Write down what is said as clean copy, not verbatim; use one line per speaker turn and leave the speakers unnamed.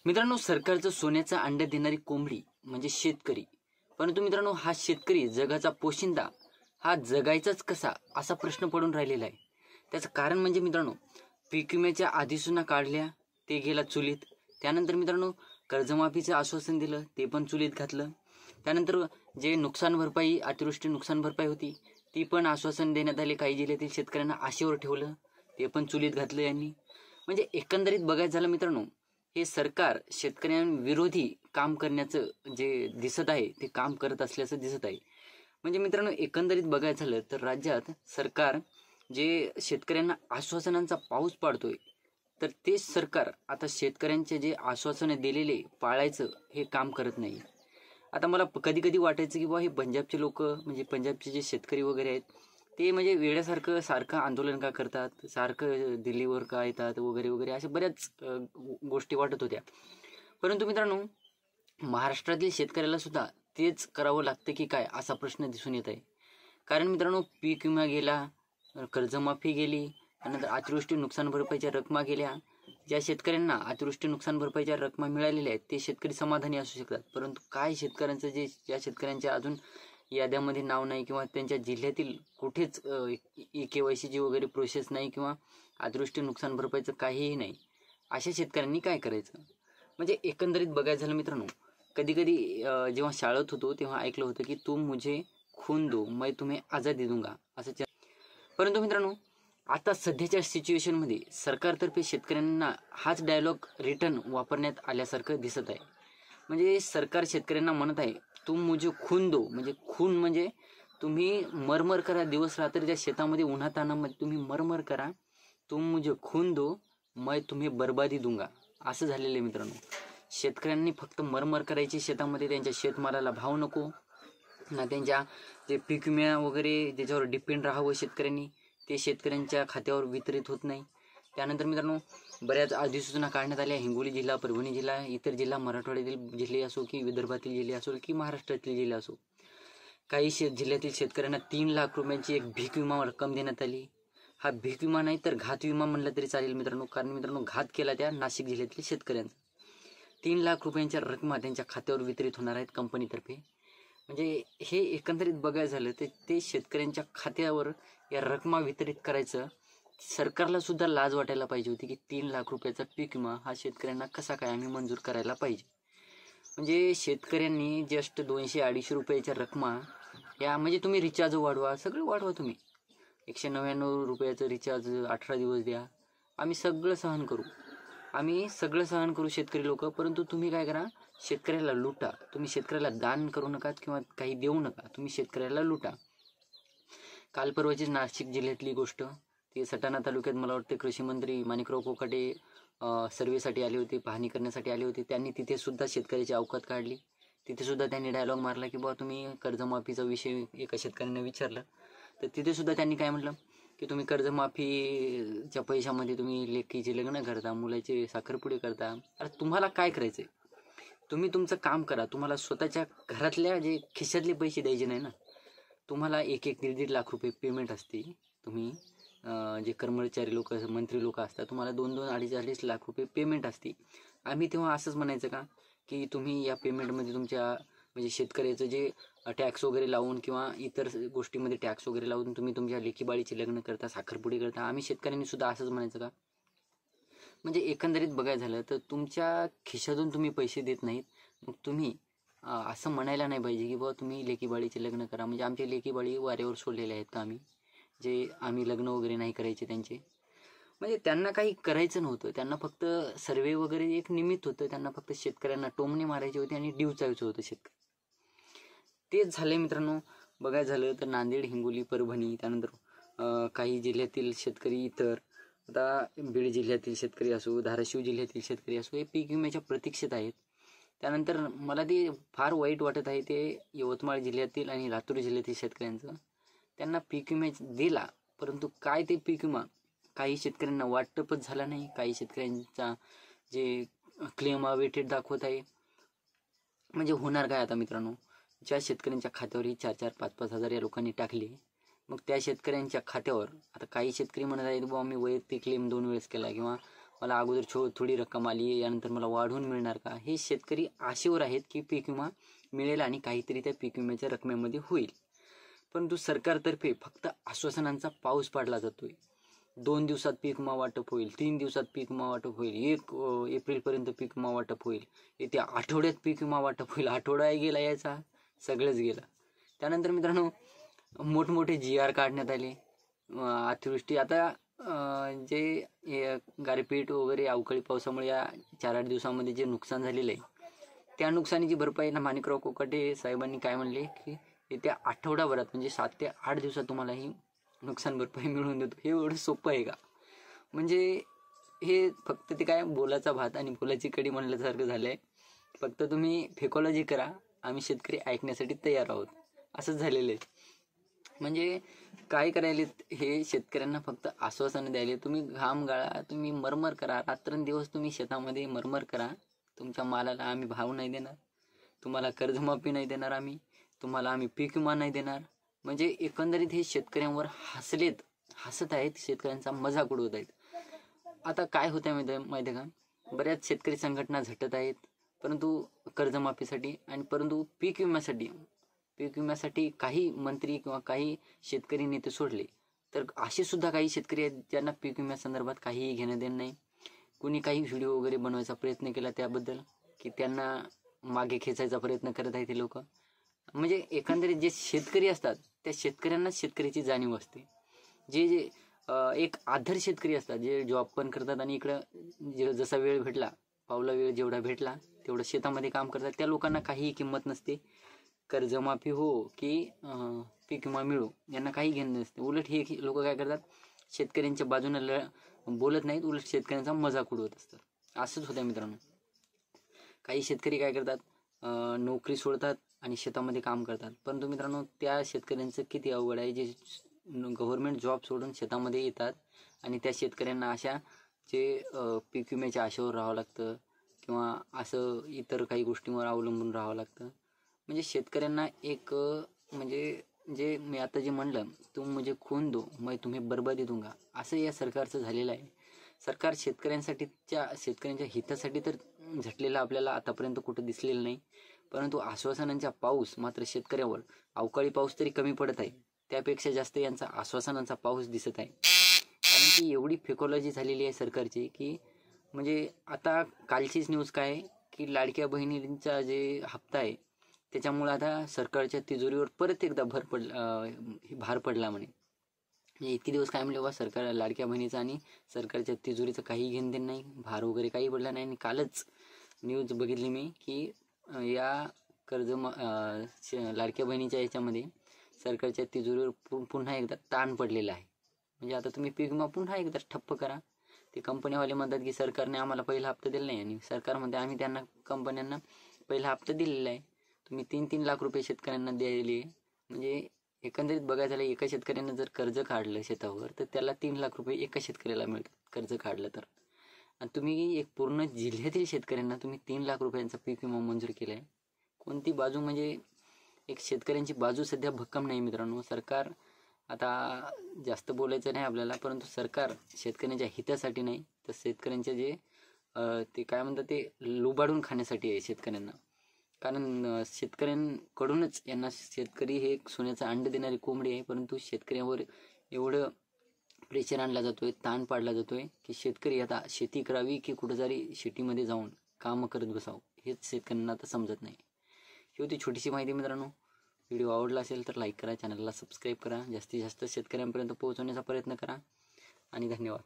मित्रांनो, सरकारचं सोन्याचं अंड देणारी कोंबडी म्हणजे शेतकरी. परंतु मित्रांनो, हा शेतकरी जगाचा पोशिंदा हा जगायचाच कसा असा प्रश्न पडून राहिलेला आहे. त्याचं कारण म्हणजे मित्रांनो, पीक विम्याच्या अधिसूचना काढल्या, ते गेला चुलीत. त्यानंतर मित्रांनो, कर्जमाफीचं आश्वासन दिलं, ते पण चुलीत घातलं. त्यानंतर जे नुकसान भरपाई, अतिवृष्टी नुकसान भरपाई होती, ती पण आश्वासन देण्यात आले. काही जिल्ह्यातील शेतकऱ्यांना आशेवर ठेवलं, ते पण चुलीत घातलं यांनी. म्हणजे एकंदरीत बघायचं झालं मित्रांनो, हे सरकार शेतकऱ्यांविरोधी काम करण्याचं जे दिसत आहे ते काम करत असल्याचं दिसत आहे. म्हणजे मित्रांनो, एकंदरीत बघायचं झालं तर राज्यात सरकार जे शेतकऱ्यांना आश्वासनांचा पाऊस पाडतोय, तर तेच सरकार आता शेतकऱ्यांचे जे आश्वासने दिलेले पाळायचं हे काम करत नाही. आता मला कधी कधी वाटायचं की हे पंजाबचे लोक, म्हणजे पंजाबचे जे शेतकरी वगैरे आहेत, ते म्हणजे वेड्यासारखं सारखं आंदोलन का करतात, सारखं दिल्लीवर का येतात वगैरे वगैरे, अशा बऱ्याच गोष्टी वाटत होत्या. परंतु मित्रांनो, महाराष्ट्रातील शेतकऱ्याला सुद्धा तेच करावं लागतं की काय असा प्रश्न दिसून येत आहे. कारण मित्रांनो, पीक विमा गेला, कर्जमाफी गेली, त्यानंतर अतिवृष्टी नुकसान भरपाईच्या रकमा गेल्या. ज्या शेतकऱ्यांना अतिवृष्टी नुकसान भरपाईच्या रकमा मिळालेल्या आहेत ते शेतकरी समाधानी असू शकतात. परंतु काय शेतकऱ्यांचं ज्या शेतकऱ्यांच्या अजून याद्यामध्ये नाव नाही किंवा त्यांच्या जिल्ह्यातील कुठेच KYC वगैरे प्रोसेस नाही किंवा अतिवृष्टी नुकसान भरपाईचं काहीही नाही, अशा शेतकऱ्यांनी काय करायचं? म्हणजे एकंदरीत बघायचं झालं मित्रांनो, कधी कधी जेव्हा शाळेत होतो तेव्हा ऐकलं होतं की तुम मुझे खून दो मैं तुम्हें आझादी दूंगा असं. परंतु मित्रांनो, आता सध्याच्या सिच्युएशनमध्ये सरकारतर्फे शेतकऱ्यांना हाच डायलॉग रिटर्न वापरण्यात आल्यासारखं दिसत आहे. म्हणजे सरकार शेतकऱ्यांना म्हणत आहे, तुम मुझे खून दो, म्हणजे खून म्हणजे तुम्ही मरमर करा, दिवस रात्र ज्या शेतामध्ये उन्हातानामध्ये तुम्ही मरमर करा, तुम मुझे खून दो मैं तुम्हें बर्बादी दूंगा असं झालेलं आहे मित्रांनो. शेतकऱ्यांनी फक्त मरमर करायची शेतामध्ये, त्यांच्या शेतमालाला भाव नको ना, त्यांच्या जे पीक विमा वगैरे ज्याच्यावर डिपेंड राहावं शेतकऱ्यांनी, ते शेतकऱ्यांच्या खात्यावर वितरित होत नाही. त्यानंतर मित्रांनो, बऱ्याच अधिसूचना काढण्यात आल्या. हिंगोली जिल्हा, परभणी जिल्हा, इतर जिल्हा, मराठवाड्यातील जिल्हे असो की विदर्भातील जिल्हे असो की महाराष्ट्रातील जिल्हे असो, काही जिल्ह्यातील शेतकऱ्यांना 3 लाख रुपयांची एक भीक विमा रक्कम देण्यात आली. हा भीक विमा नाही तर घात विमा म्हणलं तरी चालेल मित्रांनो, कारण मित्रांनो घात केला त्या नाशिक जिल्ह्यातील शेतकऱ्यांचा. 3 लाख रुपयांच्या रकमा त्यांच्या खात्यावर वितरित होणार आहेत कंपनीतर्फे. म्हणजे हे एकंदरीत बघायचं झालं तर ते शेतकऱ्यांच्या खात्यावर या रकमा वितरित करायचं सरकारला सुद्धा लाज वाटायला पाहिजे होती की 3 लाख रुपयाचा पीक विमा हा शेतकऱ्यांना कसा काय आम्ही मंजूर करायला पाहिजे. म्हणजे शेतकऱ्यांनी जस्ट 200-250 रुपयाच्या रकमा या, म्हणजे तुम्ही रिचार्ज वाढवा, सगळं वाढवा, तुम्ही 199 रुपयाचं रिचार्ज 18 दिवस द्या, आम्ही सगळं सहन करू, आम्ही सगळं सहन करू शेतकरी लोक. परंतु तुम्ही काय करा, शेतकऱ्याला लुटा. तुम्ही शेतकऱ्याला दान करू नका किंवा काही देऊ नका, तुम्ही शेतकऱ्याला लुटा. काल परवाचीच नाशिक जिल्ह्यातली गोष्ट, ती सटाणा तालुक्यात मला वाटते कृषी मंत्री माणिकराव कोकाटे सर्वेसाठी आले होते, पाहणी करण्यासाठी आले होते. त्यांनी तिथे सुद्धा शेतकऱ्याची अवकात काढली. तिथे सुद्धा त्यांनी डायलॉग मारला की तुम्ही कर्जमाफीचा विषय एका शेतकऱ्याने विचारलं, तर तिथे सुद्धा त्यांनी काय म्हटलं की तुम्ही कर्जमाफीच्या पैशामध्ये तुम्ही लेकीचे लग्न करता, मुलाचे साखरपुडे करता. अरे तुम्हाला काय करायचं आहे? तुम्ही तुमचं काम करा. तुम्हाला स्वतःच्या घरातल्या जे खिशातले पैसे द्यायचे नाही ना. तुम्हाला 1-1, 1.5 लाख रुपये पेमेंट असते. तुम्ही जे कर्मचारी लोक, मंत्री लोक असतात, तुम्हाला 2-2, 2.5 लाख रुपये पेमेंट असते. आम्ही तेव्हा असंच म्हणायचं का की तुम्ही या पेमेंटमध्ये तुमच्या म्हणजे शेतकऱ्याचं जे टॅक्स वगैरे लावून किंवा इतर गोष्टीमध्ये टॅक्स वगैरे लावून तुम्ही तुमच्या लेकीबाळीचे लग्न करता, साखरपुडी करता, आम्ही शेतकऱ्यांनी सुद्धा असंच म्हणायचं का? म्हणजे एकंदरीत बघायचं झालं तर तुमच्या खिशातून तुम्ही पैसे देत नाहीत, मग तुम्ही असं म्हणायला नाही पाहिजे की तुम्ही लेकीबाळीचे लग्न करा. म्हणजे आमचे लेकीबाळी वाऱ्यावर सोडलेले आहेत का आम्ही, जे आम्ही लग्न वगैरे नाही करायचे त्यांचे? म्हणजे त्यांना काही करायचं नव्हतं, त्यांना फक्त सर्वे वगैरे एक निमित्त होतं. त्यांना फक्त शेतकऱ्यांना टोमणे मारायचे होते आणि डिवचायचं होतं शेतकरी. तेच झाले मित्रांनो. बघायचं झालं तर नांदेड, हिंगोली, परभणी, त्यानंतर काही जिल्ह्यातील शेतकरी, इतर आता बीड जिल्ह्यातील शेतकरी असो, धाराशिव जिल्ह्यातील शेतकरी असो, हे पीक विम्याच्या प्रतीक्षेत आहेत. त्यानंतर मला ते फार वाईट वाटत आहे ते यवतमाळ जिल्ह्यातील आणि लातूर जिल्ह्यातील शेतकऱ्यांचं. त्यांना पीक विमा दिला, परंतु काय ते पीक विमा काही शेतकऱ्यांना वाटपच झाला नाही. काही शेतकऱ्यांचा जे क्लेम अवेटेड दाखवत आहे. म्हणजे होणार काय आता मित्रांनो, ज्या शेतकऱ्यांच्या खात्यावर ही 4-4, 5-5 हजार या लोकांनी टाकले, मग त्या शेतकऱ्यांच्या खात्यावर आता काही शेतकरी म्हणत आहेत आम्ही वैयक्तिक क्लेम 2 वेळेस केला किंवा मला अगोदर थोडी रक्कम आली, यानंतर मला वाढवून मिळणार का, हे शेतकरी आशेवर आहेत की पीक विमा मिळेल आणि काहीतरी त्या पीक विम्याच्या रकमेमध्ये होईल. परंतु सरकारतर्फे फक्त आश्वासनांचा पाऊस पाडला जातोय. 2 दिवसात पीक विमा वाटप होईल, 3 दिवसात पीक विमा वाटप होईल, 1 एप्रिलपर्यंत पीक विमा वाटप होईल, येत्या आठवड्यात पीक विमा वाटप होईल. आठवडा गेला याचा, सगळंच गेलं. त्यानंतर मित्रांनो मोठमोठे GR काढण्यात आले. अतिवृष्टी आता जे गारपीट वगैरे अवकाळी पावसामुळे या 4-8 दिवसामध्ये जे नुकसान झालेलं आहे, त्या नुकसानीची भरपाई माणिकराव कोकाटे साहेबांनी काय म्हणले की येत्या आठवडाभरात म्हणजे 7 ते 8 दिवसात तुम्हाला ही नुकसान भरपाई मिळवून देतो. हे एवढं सोपं आहे का? म्हणजे हे फक्त ते काय बोलाचा भात आणि फुलाची कडी म्हणल्यासारखं झालं आहे. फक्त तुम्ही फेकॉलॉजी करा, आम्ही शेतकरी ऐकण्यासाठी तयार आहोत, असंच झालेलं आहे. म्हणजे काय करायले हे शेतकऱ्यांना फक्त आश्वासनं द्यायले. तुम्ही घाम गाळा, तुम्ही मरमर करा, रात्रंदिवस तुम्ही शेतामध्ये मरमर करा. तुमच्या मालाला आम्ही भाव नाही देणार, तुम्हाला कर्जमाफी नाही देणार, तुम्हाला आम्ही पीक विमा नाही देणार. म्हणजे एकंदरीत हे शेतकऱ्यांवर हसत आहेत, शेतकऱ्यांचा मजाक उडवत आहेत. आता काय होत आहे माहिती आहे का, बऱ्याच शेतकरी संघटना झटत आहेत, परंतु कर्जमाफीसाठी आणि परंतु पीक विम्यासाठी काही मंत्री किंवा काही शेतकरी नेते सोडले तर असे सुद्धा काही शेतकरी आहेत ज्यांना पीक विम्यासंदर्भात काहीही घेणं देणं नाही. कुणी काही व्हिडिओ वगैरे बनवायचा प्रयत्न केला त्याबद्दल की त्यांना मागे खेचायचा प्रयत्न करत आहेत ते लोक. म्हणजे एकंदरीत जे शेतकरी असतात त्या शेतकऱ्यांना शेतकऱ्याची जाणीव असते. जे एक आदर शेतकरी असतात, जे जॉब पण करतात आणि इकडं जसा वेळ भेटला, पावला वेळ जेवढा भेटला तेवढं शेतामध्ये काम करतात, त्या लोकांना काहीही किंमत नसते. कर्जमाफी हो की पीक विमा मिळो यांना काही घेणं नसते. उलट हे लोक काय करतात, शेतकऱ्यांच्या बाजूने बोलत नाहीत, उलट शेतकऱ्यांचा मजाक उडवत असतात. असंच होतं मित्रांनो. काही शेतकरी काय करतात, नोकरी सोडतात आणि शेतामध्ये काम करतात. परंतु मित्रांनो त्या शेतकऱ्यांचं किती अवघड आहे, जे गव्हर्नमेंट जॉब सोडून शेतामध्ये येतात आणि त्या शेतकऱ्यांना अशा जे पीक विम्याच्या आशेवर राहावं लागतं किंवा असं इतर काही गोष्टींवर अवलंबून राहावं लागतं. म्हणजे शेतकऱ्यांना एक म्हणजे जे मी आता जे म्हणलं, तुम मुझे खून दो मैं तुम्हें बर्बादी दूंगा, असं या सरकारचं झालेलं आहे. सरकार शेतकऱ्यांच्या हितासाठी तर झटलेलं आपल्याला आतापर्यंत कुठं दिसलेलं नाही. परंतु आश्वासनांचा पाऊस मात्र शेतकऱ्यावर, अवकाळी पाऊस तरी कमी पडत आहे, त्यापेक्षा जास्त यांचा आश्वासनांचा पाऊस दिसत आहे. कारण की एवढी फेकॉलॉजी झालेली आहे सरकारची की म्हणजे आता कालचीच न्यूज काय आहे की लाडक्या बहिणींचा जे हप्ता आहे त्याच्यामुळे आता सरकारच्या तिजोरीवर परत एकदा भार पडला म्हणे. म्हणजे इतके दिवस काय म्हणले सरकार लाडक्या बहिणीचा आणि सरकारच्या तिजोरीचं काही घेणदेण नाही, भार वगैरे काही पडला नाही. आणि कालच न्यूज बघितली मी की या लाडक्या बहिणीच्या याच्यामध्ये सरकारच्या तिजोरीवर पुन्हा एकदा ताण पडलेला आहे. म्हणजे आता तुम्ही पीक विमा पुन्हा एकदा ठप्प करा. ते कंपनीवाले म्हणतात की सरकारने आम्हाला पहिला हप्ता दिला नाही आणि सरकार म्हणते आम्ही त्यांना कंपन्यांना पहिला हप्ता दिलेला आहे, तुम्ही 3-3 लाख रुपये शेतकऱ्यांना द्यायले. म्हणजे एकंदरीत बघायचं झालं, एका शेतकऱ्यानं जर कर्ज काढलं शेतावर तर त्याला 3 लाख रुपये एका शेतकऱ्याला मिळतात कर्ज काढलं तर. आणि तुम्ही एक पूर्ण जिल्ह्यातील शेतकऱ्यांना तुम्ही 3 लाख रुपयांचा पीक विमा मंजूर केला आहे. कोणती बाजू, म्हणजे एक शेतकऱ्यांची बाजू सध्या भक्कम नाही मित्रांनो. सरकार आता जास्त बोलायचं नाही आपल्याला, परंतु सरकार शेतकऱ्यांच्या हितासाठी नाही तर शेतकऱ्यांच्या जे ते काय म्हणतात ते लुबाडून खाण्यासाठी आहे शेतकऱ्यांना. कारण शेतकऱ्यांकडूनच यांना शेतकरी हे एक सोन्याचं अंड देणारी कोंबडी आहे, परंतु शेतकऱ्यांवर एवढं प्रेशर आणला जातोय, ताण पाडला जातोय की शेतकरी आता शेती करावी की कुठं जरी शेतीमध्ये जाऊन कामं करत बसावं हेच शेतकऱ्यांना आता समजत नाही. ही होती छोटीशी माहिती मित्रांनो. व्हिडिओ आवडला असेल तर लाईक करा, चॅनलला सबस्क्राईब करा, जास्तीत जास्त शेतकऱ्यांपर्यंत पोहोचवण्याचा प्रयत्न करा आणि धन्यवाद.